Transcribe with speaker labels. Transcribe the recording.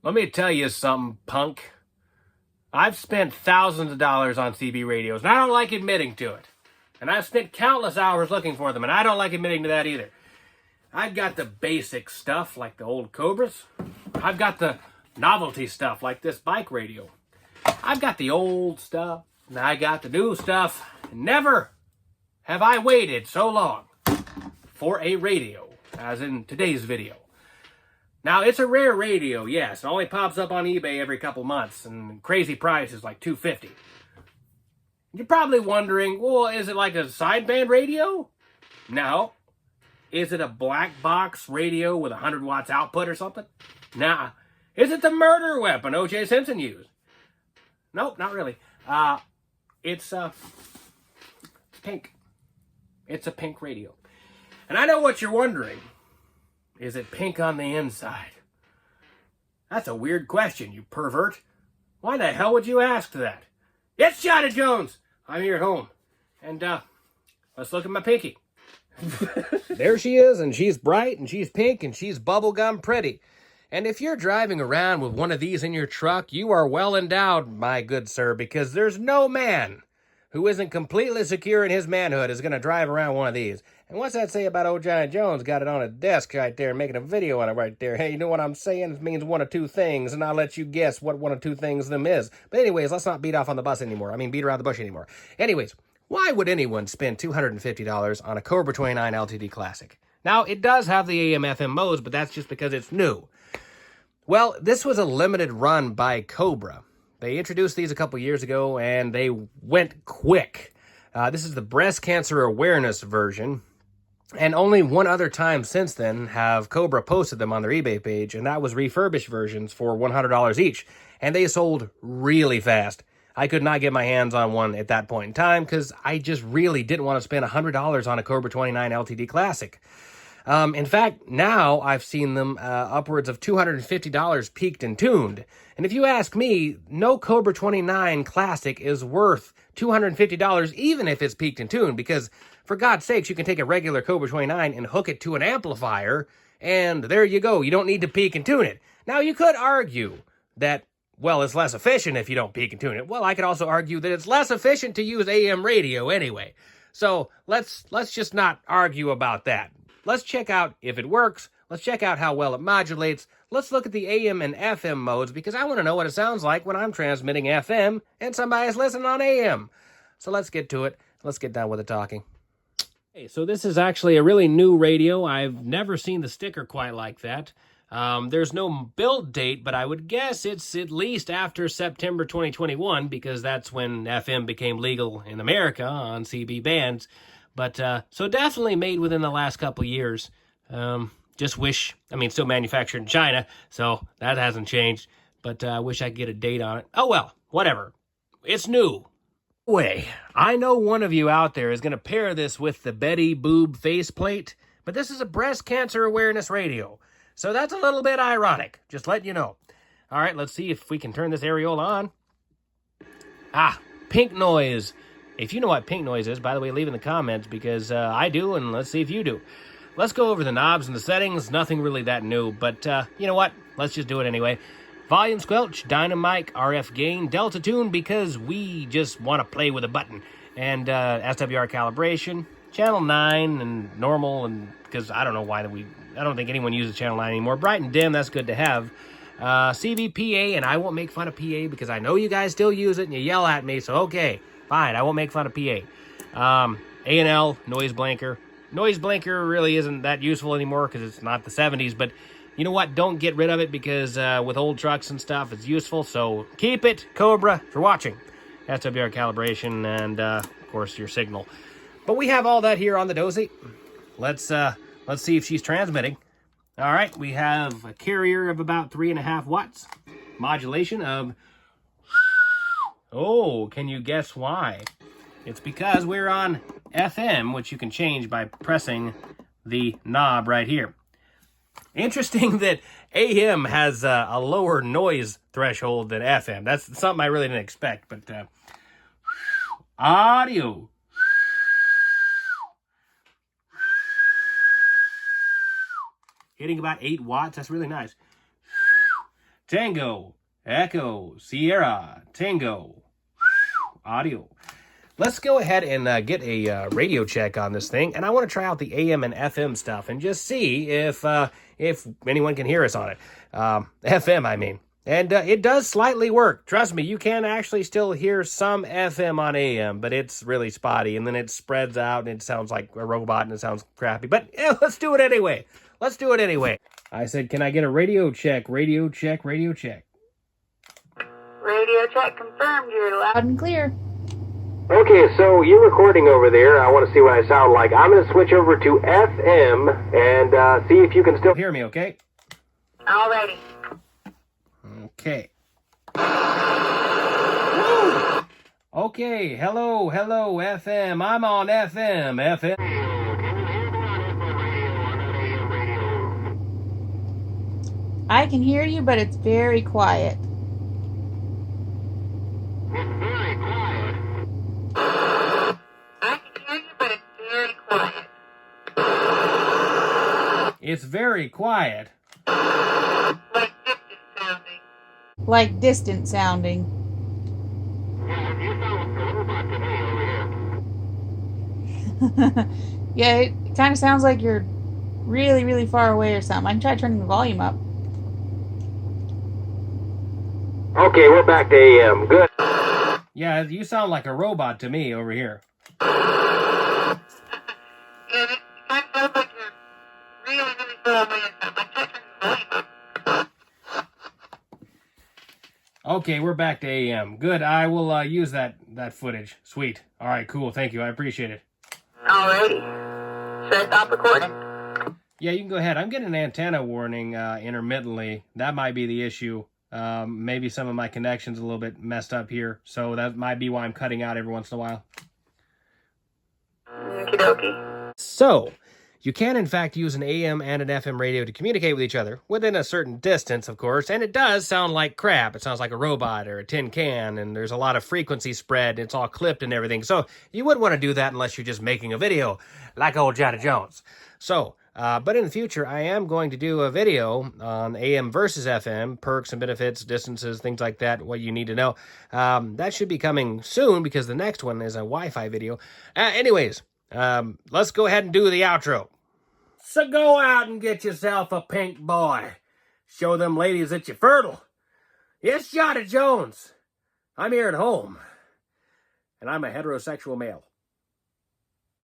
Speaker 1: Let me tell you something, punk. I've spent thousands of dollars on CB radios, and I don't like admitting to it. And I've spent countless hours looking for them, and I don't like admitting to that either. I've got the basic stuff, like the old Cobras. I've got the novelty stuff, like this bike radio. I've got the old stuff, and I got the new stuff. Never have I waited so long for a radio, as in today's video. Now, it's a rare radio, yes. It only pops up on eBay every couple months, and crazy price is like $250. You're probably wondering, well, is it like a sideband radio? No. Is it a black box radio with 100 watts output or something? Nah. Is it the murder weapon O.J. Simpson used? Nope, not really. It's pink. It's a pink radio. And I know what you're wondering. Is it pink on the inside? That's a weird question, you pervert. Why the hell would you ask that? It's Shotty Jones. I'm here at home. And, let's look at my pinky. There she is, and she's bright, and she's pink, and she's bubblegum pretty. And if you're driving around with one of these in your truck, you are well endowed, my good sir, because there's no man who isn't completely secure in his manhood is going to drive around one of these. And what's that say about old Johnny Jones? Got it on a desk right there, making a video on it right there. Hey, you know what I'm saying? It means one of two things, and I'll let you guess what one of two things them is. But anyways, let's not beat off on the bus anymore. I mean, beat around the bush anymore. Anyways, why would anyone spend $250 on a Cobra 29 LTD Classic? Now, it does have the AM/FM modes, but that's just because it's new. Well, this was a limited run by Cobra. They introduced these a couple years ago, and they went quick. This is the breast cancer awareness version, and only one other time since then have Cobra posted them on their eBay page, and that was refurbished versions for $100 each, and they sold really fast. I could not get my hands on one at that point in time because I just really didn't want to spend $100 on a Cobra 29 LTD Classic. In fact, now I've seen them upwards of $250 peaked and tuned. And if you ask me, no Cobra 29 Classic is worth $250 even if it's peaked and tuned, because for God's sakes, you can take a regular Cobra 29 and hook it to an amplifier, and there you go. You don't need to peak and tune it. Now, you could argue that, well, it's less efficient if you don't peak and tune it. Well, I could also argue that it's less efficient to use AM radio anyway. So let's just not argue about that. Let's check out if it works. Let's check out how well it modulates. Let's look at the AM and FM modes, because I want to know what it sounds like when I'm transmitting FM and somebody's listening on AM. So let's get to it. Let's get down with the talking. Hey, so this is actually a really new radio. I've never seen the sticker quite like that. There's no build date, but I would guess it's at least after September 2021, because that's when FM became legal in America on CB bands. But, so definitely made within the last couple years. Still manufactured in China, so that hasn't changed. But I wish I could get a date on it. Oh, well, whatever. It's new. Anyway, I know one of you out there is going to pair this with the Betty Boob faceplate, but this is a breast cancer awareness radio. So that's a little bit ironic, just letting you know. All right, let's see if we can turn this areola on. Ah, pink noise. If you know what pink noise is, by the way, leave in the comments, because I do, and let's see if you do. Let's go over the knobs and the settings. Nothing really that new, but you know what? Let's just do it anyway. Volume squelch, dynamic, RF gain, delta tune, because we just want to play with a button. And SWR calibration, channel 9 and normal, and because I don't know why I don't think anyone uses channel 9 anymore. Bright and dim, that's good to have. CVPA, and I won't make fun of PA because I know you guys still use it and you yell at me, so okay. Fine, I won't make fun of PA. A&L, noise blanker. Noise blanker really isn't that useful anymore because it's not the 70s, but you know what? Don't get rid of it, because with old trucks and stuff, it's useful, so keep it, Cobra, for watching. SWR calibration and, of course, your signal. But we have all that here on the dozy. Let's see if she's transmitting. All right, we have a carrier of about 3.5 watts. Modulation of... Oh, can you guess why? It's because we're on FM, which you can change by pressing the knob right here. Interesting that AM has a lower noise threshold than FM. That's something I really didn't expect, but audio. Hitting about 8 watts, that's really nice. Tango, Echo, Sierra, Tango, audio. Let's go ahead and get a radio check on this thing, and I want to try out the AM and FM stuff and just see if anyone can hear us on it. FM, I mean. And it does slightly work. Trust me, you can actually still hear some FM on AM, but it's really spotty, and then it spreads out, and it sounds like a robot, and it sounds crappy. But let's do it anyway. Let's do it anyway. I said, can I get a radio check? Radio check, radio check.
Speaker 2: Radio check confirmed. You're loud and clear.
Speaker 1: Okay, so you're recording over there. I want to see what I sound like. I'm going to switch over to FM and see if you can still hear me, okay?
Speaker 2: Alrighty.
Speaker 1: Okay. Woo! Okay, hello, FM. I'm on FM.
Speaker 2: I can hear you, but it's very quiet.
Speaker 1: It's very quiet.
Speaker 2: I can hear you, but it's very quiet.
Speaker 1: It's very quiet.
Speaker 2: Like distant sounding. Yeah, it kind of sounds like you're really, really far away or something. I can try turning the volume up.
Speaker 1: Okay, we're back to AM. Good. Yeah, you sound like a robot to me over here.
Speaker 2: Yeah, it kind of sounds like you're really, really far away or something. I can try turning the volume up.
Speaker 1: Okay, we're back to AM. Good, I will use that footage. Sweet. All right, cool. Thank you. I appreciate it.
Speaker 2: Alrighty. Should I stop recording?
Speaker 1: Yeah, you can go ahead. I'm getting an antenna warning intermittently. That might be the issue. Maybe some of my connection's a little bit messed up here, so that might be why I'm cutting out every once in a while.
Speaker 2: Okie dokie.
Speaker 1: So, you can, in fact, use an AM and an FM radio to communicate with each other, within a certain distance, of course, and it does sound like crap. It sounds like a robot or a tin can, and there's a lot of frequency spread, and it's all clipped and everything. So, you wouldn't want to do that unless you're just making a video, like old Johnny Jones. So, but in the future, I am going to do a video on AM versus FM, perks and benefits, distances, things like that, what you need to know. That should be coming soon, because the next one is a Wi-Fi video. Anyways, let's go ahead and do the outro. So go out and get yourself a pink boy. Show them ladies that you're fertile. It's Johnny Jones. I'm here at home. And I'm a heterosexual male.